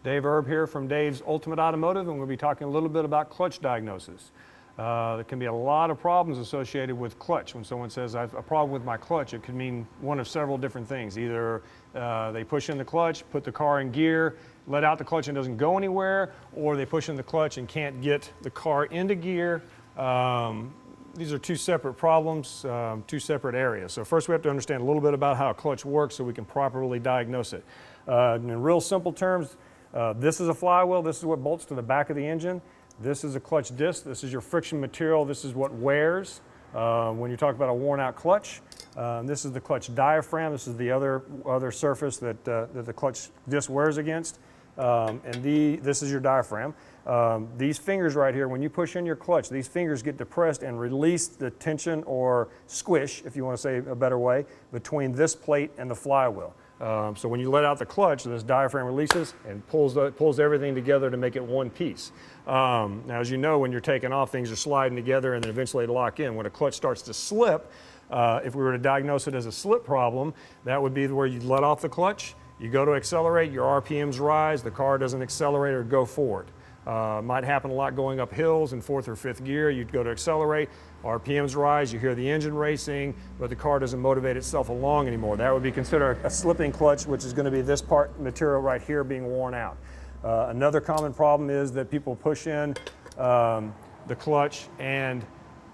Dave Erb here from Dave's Ultimate Automotive, and we'll be talking a little bit about clutch diagnosis. There can be a lot of problems associated with clutch. When someone says, I have a problem with my clutch, it could mean one of several different things. Either they push in the clutch, put the car in gear, let out the clutch and doesn't go anywhere, or they push in the clutch and can't get the car into gear. These are two separate problems, two separate areas. So first we have to understand a little bit about how a clutch works so we can properly diagnose it. In real simple terms, this is a flywheel. This is what bolts to the back of the engine. This is a clutch disc. This is your friction material. This is what wears when you talk about a worn out clutch. This is the clutch diaphragm. This is the other surface that the clutch disc wears against. This is your diaphragm. These fingers right here, when you push in your clutch, these fingers get depressed and release the tension or squish, if you want to say a better way, between this plate and the flywheel. So when you let out the clutch, this diaphragm releases and pulls everything together to make it one piece. Now, as you know, when you're taking off, things are sliding together and then eventually lock in. When a clutch starts to slip, if we were to diagnose it as a slip problem, that would be where you let off the clutch, you go to accelerate, your RPMs rise, the car doesn't accelerate or go forward. Might happen a lot going up hills in fourth or fifth gear. You'd go to accelerate, RPMs rise, you hear the engine racing, but the car doesn't motivate itself along anymore. That would be considered a slipping clutch, which is going to be this part material right here being worn out. Another common problem is that people push in the clutch and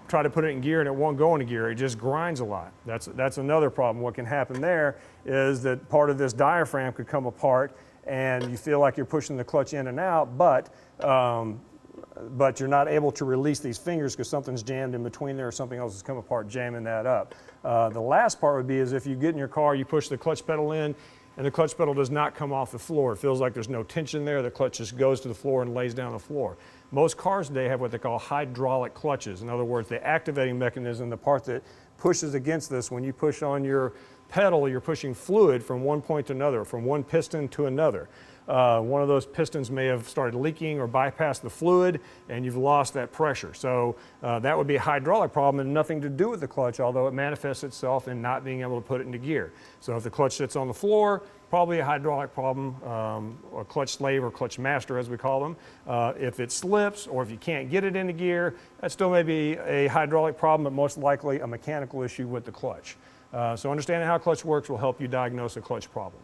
try to put it in gear and it won't go into gear. It just grinds a lot. That's another problem. What can happen there is that part of this diaphragm could come apart and you feel like you're pushing the clutch in and out, but you're not able to release these fingers because something's jammed in between there or something else has come apart jamming that up. The last part would be is if you get in your car, you push the clutch pedal in and the clutch pedal does not come off the floor. It feels like there's no tension there. The clutch just goes to the floor and lays down on the floor. Most cars today have what they call hydraulic clutches. In other words, the activating mechanism, the part that pushes against this, when you push on your pedal, you're pushing fluid from one point to another, from one piston to another. One of those pistons may have started leaking or bypassed the fluid and you've lost that pressure. So that would be a hydraulic problem and nothing to do with the clutch, although it manifests itself in not being able to put it into gear. So if the clutch sits on the floor, probably a hydraulic problem, or clutch slave or clutch master as we call them. If it slips or if you can't get it into gear, that still may be a hydraulic problem, but most likely a mechanical issue with the clutch. So understanding how clutch works will help you diagnose a clutch problem.